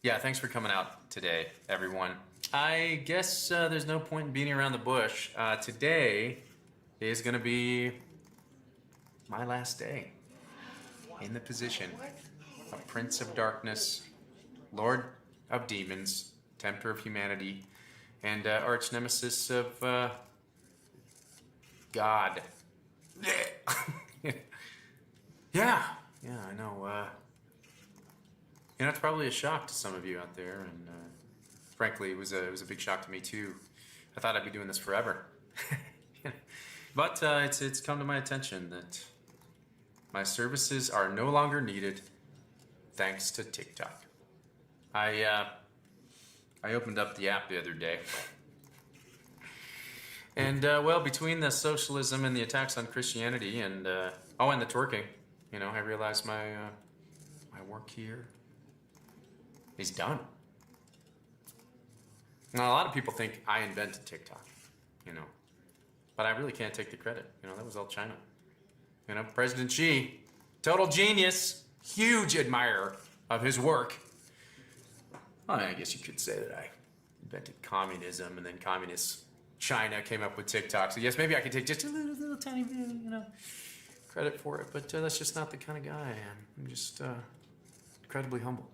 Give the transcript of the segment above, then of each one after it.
Yeah, thanks for coming out today, everyone. I guess there's no point in beating around the bush. Today is going to be my last day in the position of Prince of Darkness, Lord of Demons, Tempter of Humanity, and arch nemesis of God. Yeah, I know. It's probably a shock to some of you out there, and frankly, it was a big shock to me too. I thought I'd be doing this forever, but it's come to my attention that my services are no longer needed, thanks to TikTok. I opened up the app the other day, and between the socialism and the attacks on Christianity, and the twerking, I realized my work here is done. Now, a lot of people think I invented TikTok, but I really can't take the credit. That was all China. President Xi, total genius, huge admirer of his work. Well, I guess you could say that I invented communism, and then communist China came up with TikTok. So yes, maybe I could take just a little tiny bit, credit for it, but that's just not the kind of guy I am. I'm just incredibly humble.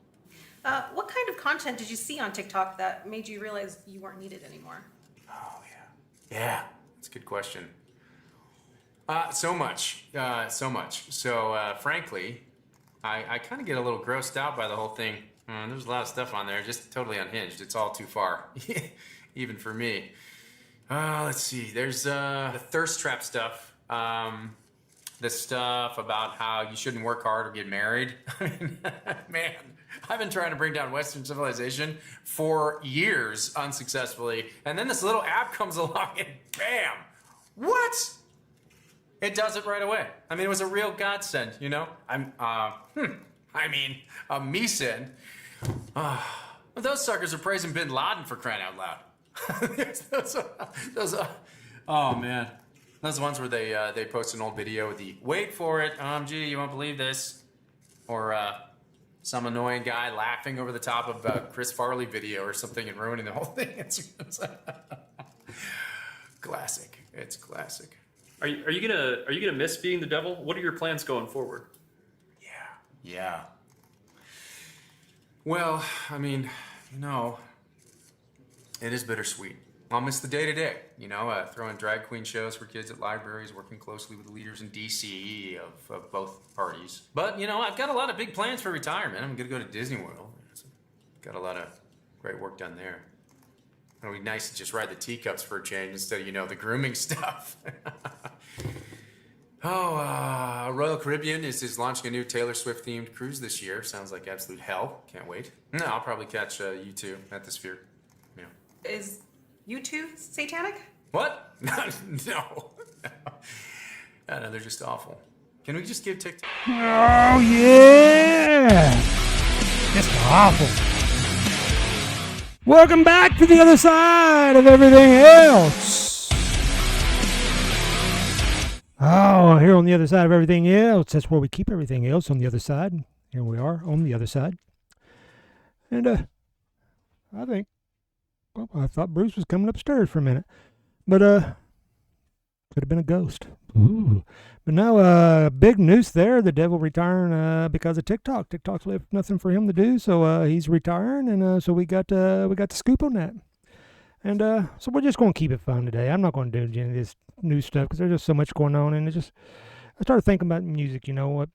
What kind of content did you see on TikTok that made you realize you weren't needed anymore? Oh, yeah, that's a good question. So much. So, frankly, I kind of get a little grossed out by the whole thing. There's a lot of stuff on there, just totally unhinged. It's all too far, even for me. Let's see. There's the thirst trap stuff. The stuff about how you shouldn't work hard or get married. I mean, man, I've been trying to bring down Western civilization for years unsuccessfully. And then this little app comes along and bam, what? It does it right away. I mean, it was a real godsend, a me-send. Those suckers are praising Bin Laden for crying out loud. Oh, man. Those ones where they post an old video with the wait for it, OMG, you won't believe this, or some annoying guy laughing over the top of a Chris Farley video or something and ruining the whole thing. It's classic. It's classic. Are you gonna miss being the devil? What are your plans going forward? Yeah. Well, I mean, it is bittersweet. I'll miss the day-to-day, throwing drag queen shows for kids at libraries, working closely with the leaders in D.C. of both parties. But, I've got a lot of big plans for retirement. I'm going to go to Disney World. Got a lot of great work done there. It'll be nice to just ride the teacups for a change instead of, the grooming stuff. Royal Caribbean is launching a new Taylor Swift-themed cruise this year. Sounds like absolute hell. Can't wait. No, I'll probably catch you two at the Sphere. Is you two satanic? What? No. No, they're just awful. Can we just give TikTok? Oh, yeah! Just awful. Welcome back to the other side of everything else. Oh, here on the other side of everything else, that's where we keep everything else on the other side. Here we are on the other side. And I thought Bruce was coming upstairs for a minute. But, could have been a ghost. Ooh. But no, big news there. The devil retiring because of TikTok. TikTok's left nothing for him to do, so he's retiring, and so we got the scoop on that. And so we're just going to keep it fun today. I'm not going to do any of this new stuff because there's just so much going on, and I started thinking about music, what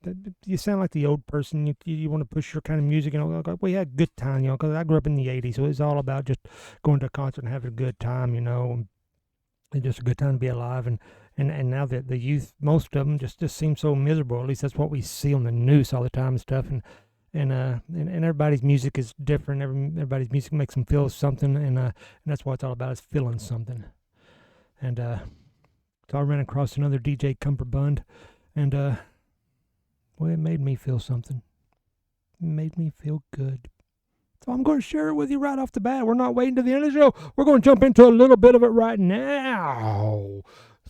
you sound like the old person. You want to push your kind of music, like we had a good time, because I grew up in the 80s, so it's all about just going to a concert and having a good time, and just a good time to be alive. And now that the youth, most of them just seem so miserable. At least that's what we see on the news all the time and stuff. And everybody's music is different. Everybody's music makes them feel something, and that's what it's all about, is feeling something. And so I ran across another DJ Cumberbund, and it made me feel something. It made me feel good. So I'm going to share it with you right off the bat. We're not waiting to the end of the show. We're going to jump into a little bit of it right now.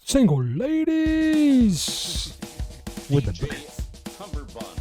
Single ladies with the bass. Cumberbund.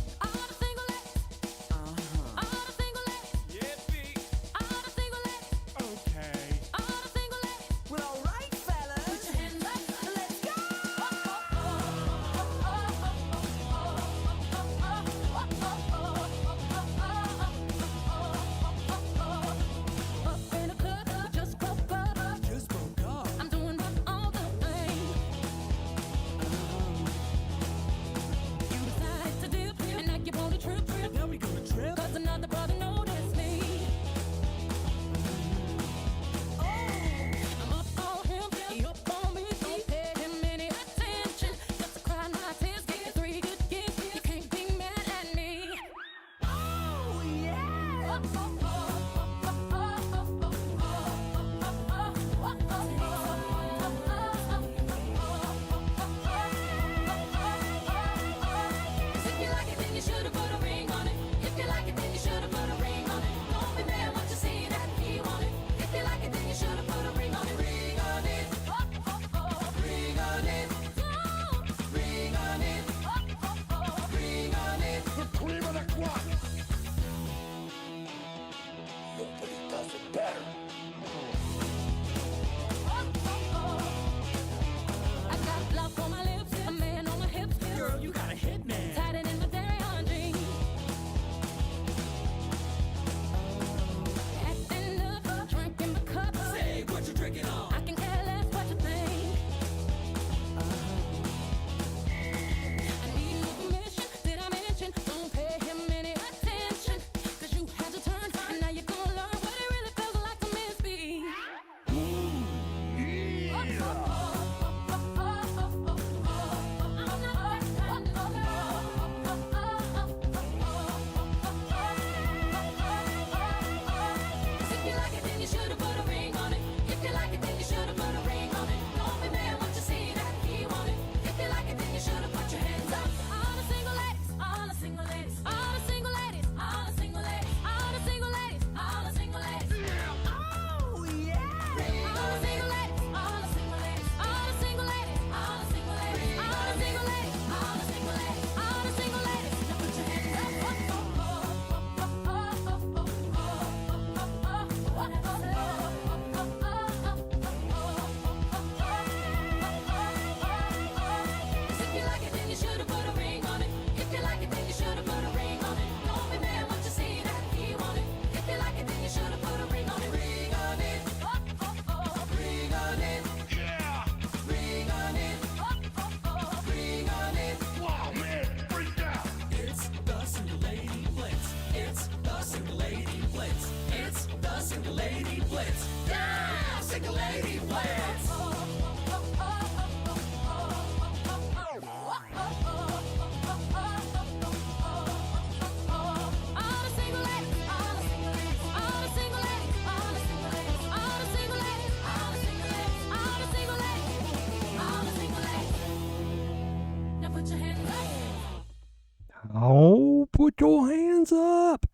Oh, put your hands up.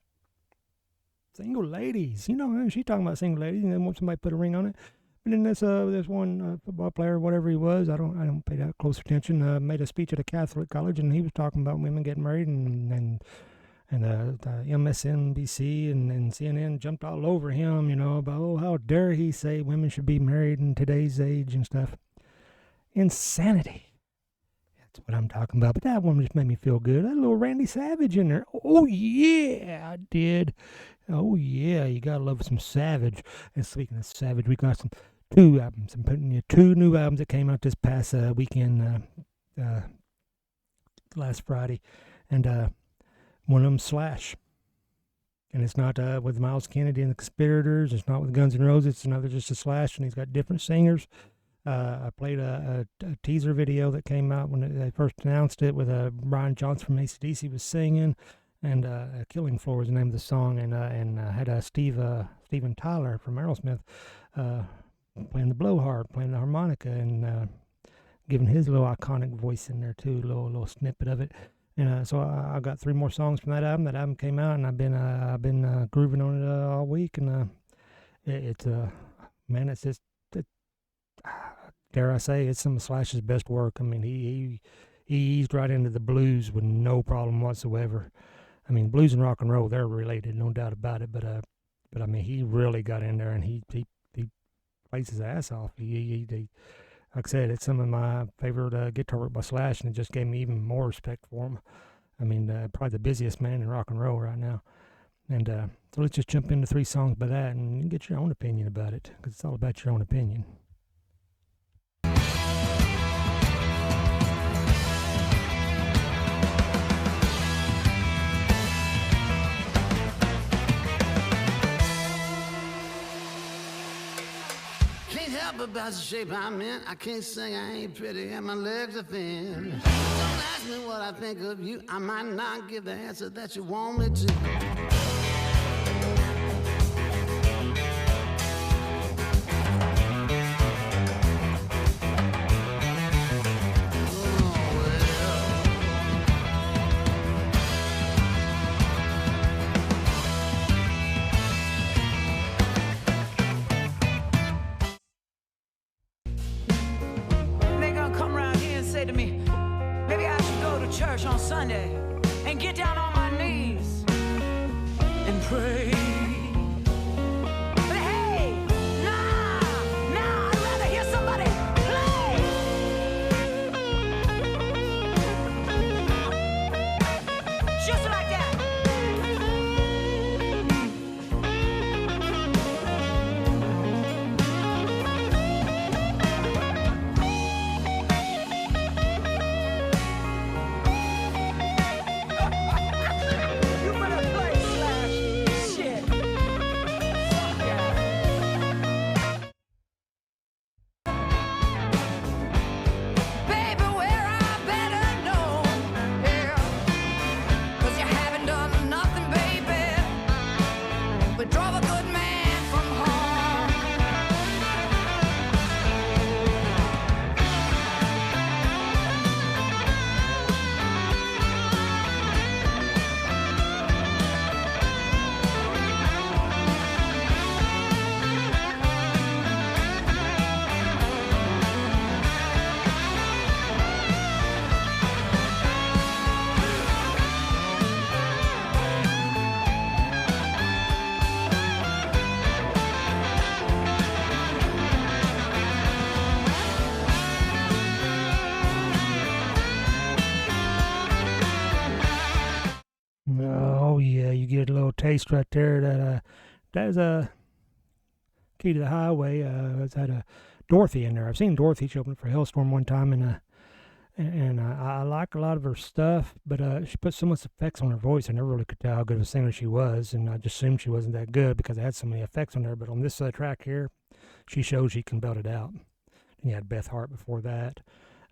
Single ladies. You know, she's talking about single ladies and then want somebody to put a ring on it. And then this one football player, whatever he was, I don't pay that close attention, made a speech at a Catholic college, and he was talking about women getting married, and the MSNBC and CNN jumped all over him, you know, about, oh, how dare he say women should be married in today's age and stuff. Insanity. That's what I'm talking about. But that one just made me feel good. That little Randy Savage in there. Oh, yeah, I did. Oh, yeah, you got to love some Savage. And speaking of Savage, we got two albums. I'm putting you two new albums that came out this past weekend, last Friday. And one of them Slash. And it's not with Miles Kennedy and the Conspirators. It's not with Guns N' Roses. It's another just a Slash, and he's got different singers. I played a teaser video that came out when they first announced it with Brian Johnson from AC/DC was singing, and Killing Floor was the name of the song, and had Steven Tyler from Aerosmith playing the blowhard, playing the harmonica, and giving his little iconic voice in there too, little snippet of it. And so I got 3 more songs from that album. That album came out, and I've been grooving on it all week, and it's just. Dare I say, it's some of Slash's best work. I mean, he eased right into the blues with no problem whatsoever. I mean, blues and rock and roll, they're related, no doubt about it. But I mean, he really got in there, and he plays his ass off. He like I said, it's some of my favorite guitar work by Slash, and it just gave me even more respect for him. I mean, probably the busiest man in rock and roll right now. And so let's just jump into 3 songs by that, and you can get your own opinion about it, because it's all about your own opinion. About the shape I'm in, I can't sing, I ain't pretty, and my legs are thin. Don't ask me what I think of you, I might not give the answer that you want me to. said to me, maybe I should go to church on Sunday and get down on my knees and pray. But hey, nah, I'd rather hear somebody play. Just like that. You better play, Slash. Shit. Fuck yeah. Baby, where I better know, yeah. 'Cause you haven't done nothing, baby, but drove a good man from home. Oh yeah, you get a little taste right there. That is a Key to the Highway. It's had a Dorothy in there. I've seen Dorothy. She opened for Hailstorm one time, and I like a lot of her stuff, but she put so much effects on her voice. I never really could tell how good of a singer she was, and I just assumed she wasn't that good because I had so many effects on her. But on this track here, she shows she can belt it out. And you had Beth Hart before that,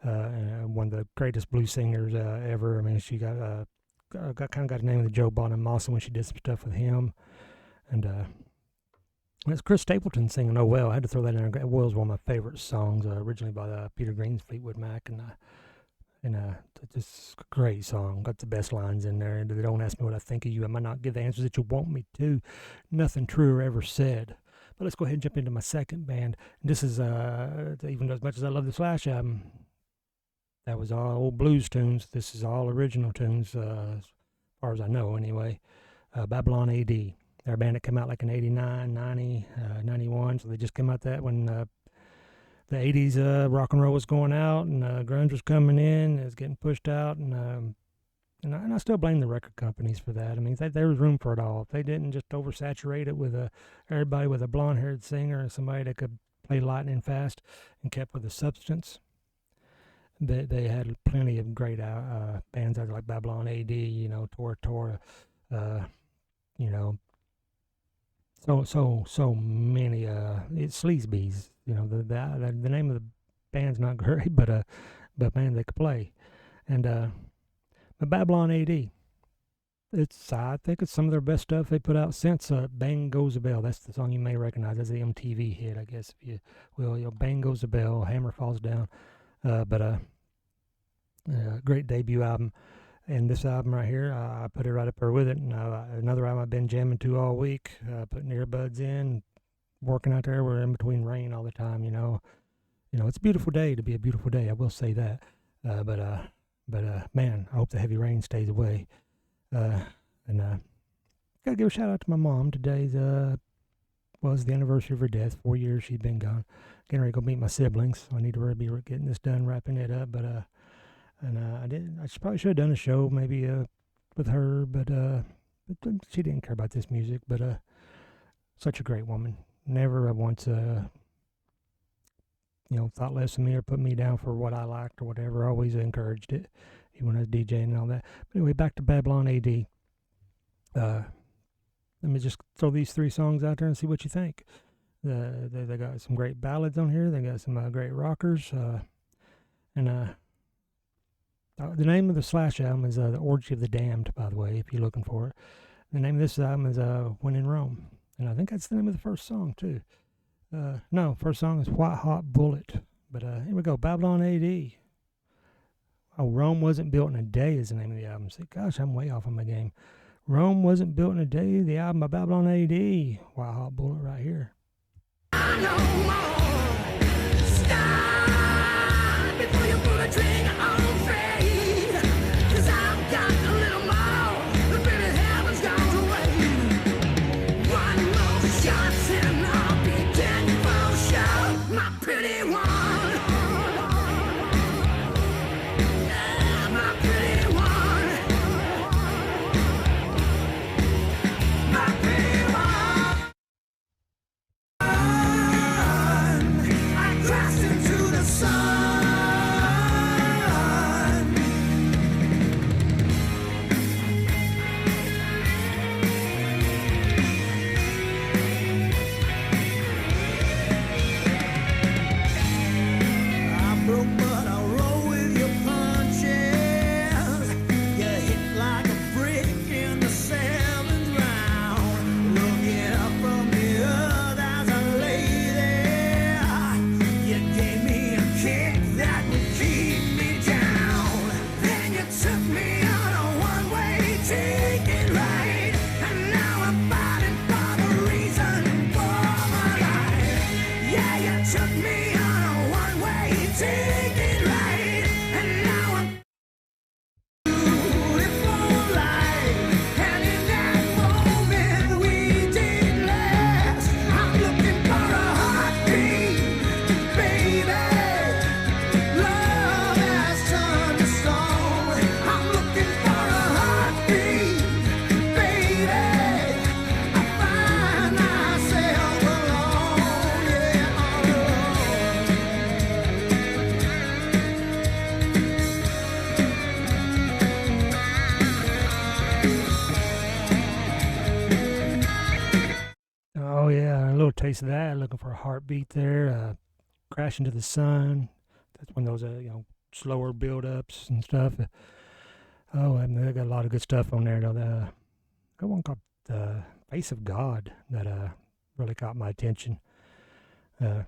one of the greatest blues singers ever. I mean, she got the name of the Joe Bonamassa when she did some stuff with him, and it's Chris Stapleton singing "Oh Well." I had to throw that in there. "Oh Well" is one of my favorite songs, originally by Peter Green's Fleetwood Mac, and it's a great song. Got the best lines in there. And "Don't ask me what I think of you. I might not give the answers that you want me to. Nothing truer ever said." But let's go ahead and jump into my second band. And this is even as much as I love the Slash album, that was all old blues tunes. This is all original tunes, as far as I know, anyway. Babylon A.D. They're a band that came out like in 89, 90, 91. So they just came out that when the 80s rock and roll was going out and grunge was coming in. It was getting pushed out. And I still blame the record companies for that. I mean, there was room for it all. If they didn't just oversaturate it with everybody with a blonde-haired singer and somebody that could play lightning fast and kept with the substance, they had plenty of great bands out there like Babylon A.D., you know, Tora, you know, so many. It's Sleazebees, you know. The name of the band's not great, but man, they could play. And but Babylon A.D., I think it's some of their best stuff they put out since "Bang Goes a Bell." That's the song you may recognize. That's the MTV hit, I guess, if you will. You know, "Bang Goes a Bell," "Hammer Falls Down." Great debut album. And this album right here, I put it right up there with it. And another album I've been jamming to all week, putting earbuds in, working out there. We're in between rain all the time, you know. You know, it's a beautiful day to be a beautiful day. I will say that. But man, I hope the heavy rain stays away. Gotta give a shout out to my mom. Today's was the anniversary of her death. 4 years she'd been gone. Getting ready to go meet my siblings, so I need to really be getting this done, wrapping it up. But I didn't. I probably should have done a show maybe with her, but she didn't care about this music. But such a great woman. Never once thought less of me or put me down for what I liked or whatever. Always encouraged it, even when I was DJing and all that. But anyway, back to Babylon A.D. Let me just throw these three songs out there and see what you think. They got some great ballads on here. They got some great rockers. The name of the Slash album is The Orgy of the Damned, by the way, if you're looking for it. The name of this album is When in Rome. And I think that's the name of the first song, too. No, first song is White Hot Bullet. But here we go, Babylon A.D. Oh, Rome Wasn't Built in a Day is the name of the album. See, gosh, I'm way off on my game. Rome Wasn't Built in a Day, the album by Babylon A.D. White Hot Bullet right here. I know more. Stop before you pull the trigger on fate. 'Cause I've got a little more, the pretty heaven's gone away. One more shot and I'll be dead for sure, my pretty one. Yeah, my pretty one. My pretty one. I crashed into the sun. I broke, but I roll with your punches. You hit like a brick in the seventh round. Looking up from the earth as I lay there, you gave me a kick that would keep me down. Then you took me on a one-way ticket ride, and now I'm fighting for the reason for my life. Yeah, you took me on a one-way ticket ride, and now I'm beautiful life. And in that moment we did last. I'm looking for a heartbeat, baby. Love has turned to stone. I'm looking for a heartbeat, baby. I find myself alone, yeah, all alone. Oh yeah, a little taste of that. Looking for a heartbeat there. Crash into the sun. That's when those slower build ups and stuff. Oh, and they got a lot of good stuff on there. Though. Got one called "The Face of God" that really caught my attention. Talking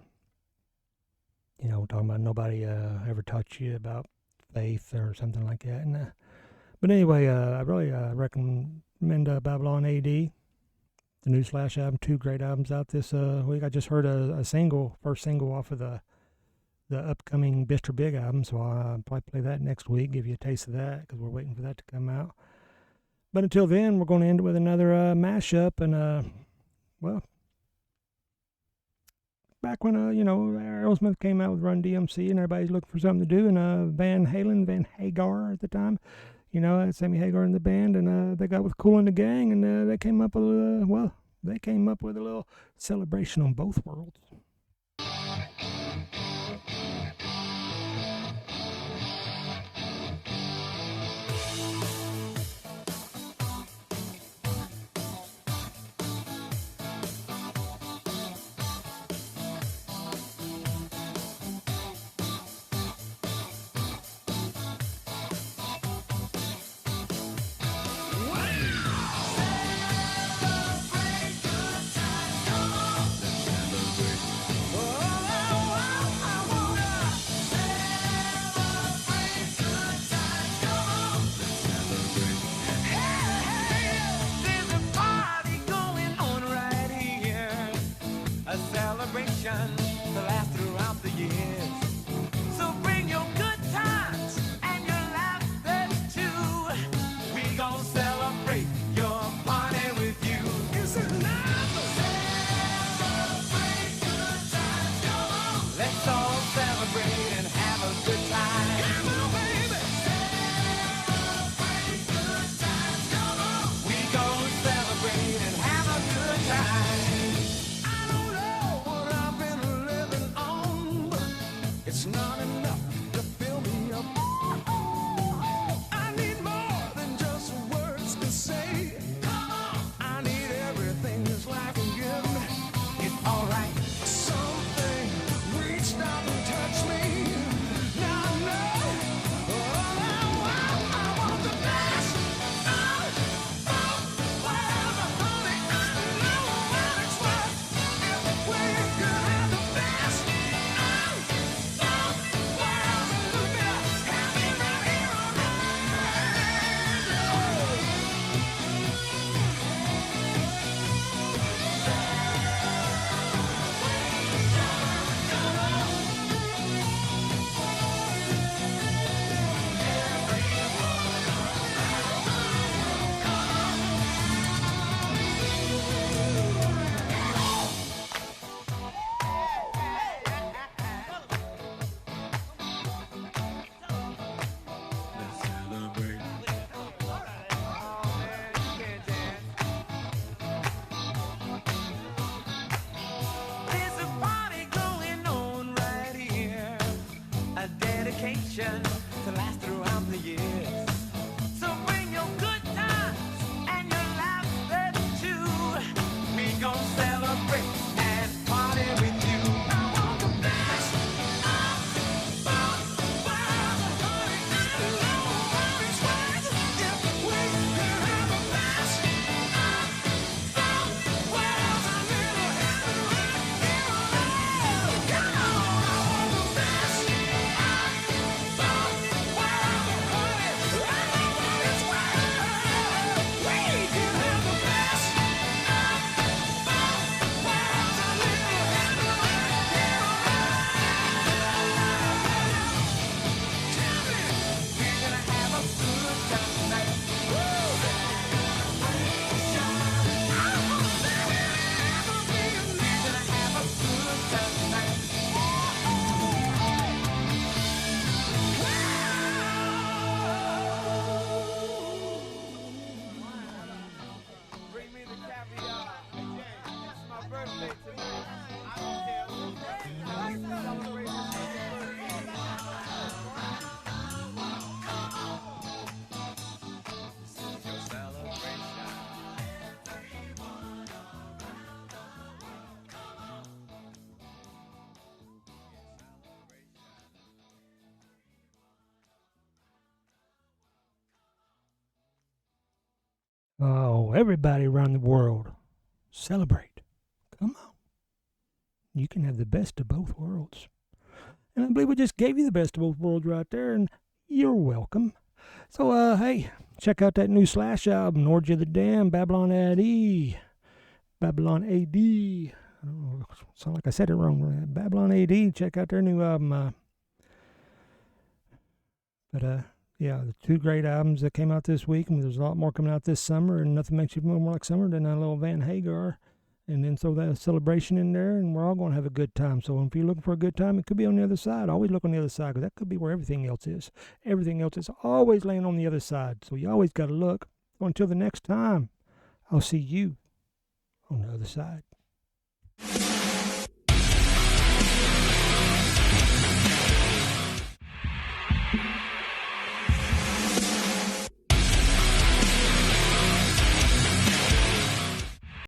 about nobody ever taught you about faith or something like that. And but anyway, I really recommend Babylon A.D. The new Slash album, 2 great albums out this week. I just heard a first single off of the upcoming Mr. Big album, so I'll probably play that next week, give you a taste of that, because we're waiting for that to come out. But until then, we're going to end it with another mashup, and, back when, Aerosmith came out with Run DMC, and everybody's looking for something to do, and Van Hagar at the time, Sammy Hagar in the band, and they got with Kool and the Gang, and they came up with a little celebration on both worlds. There's a party going on right here, a celebration to last throughout the years. So bring your good times and your laughter too. We gon' celebrate your party with you. It's another celebrate good times. Go on, let's all celebrate and have a good time. Come on, baby. Celebrate good times. Go on, we gon' celebrate and have a good time. I don't know what I've been living on, but it's not enough to fill me up. I need more than just words to say. Come on, I need everything this life can give me. It's alright. Something reached out and touched me. Now I know. I want the best. Whatever, honey, I know what it's worth. If we could have the best. celebration to last throughout the years. So bring your good times and your laughter too. We gon' celebrate and party with you. I want the best of both worlds. Honey, I know how it's right. If we can have the best of both worlds, a little heaven right here on earth. Come on, I want the best of both worlds. Honey, I know how it's right. We can have the best of both worlds, a little heaven right here on earth. Tell me, we're gonna have a good time tonight. Woo! Bring me the caviar. It's my birthday tonight. I don't care. Celebrate this is your celebration. Oh, everybody around the world, celebrate. Come on. You can have the best of both worlds. And I believe we just gave you the best of both worlds right there, and you're welcome. So, hey, check out that new Slash album, Orgy of the Damned, Babylon A.D. Babylon A.D. I don't know, sound like I said it wrong. Babylon A.D. Check out their new album. Yeah, the two great albums that came out this week, and there's a lot more coming out this summer, and nothing makes you feel more like summer than that little Van Hagar. And then throw that celebration in there, and we're all going to have a good time. So if you're looking for a good time, it could be on the other side. Always look on the other side, because that could be where everything else is. Everything else is always laying on the other side. So you always got to look. So until the next time, I'll see you on the other side.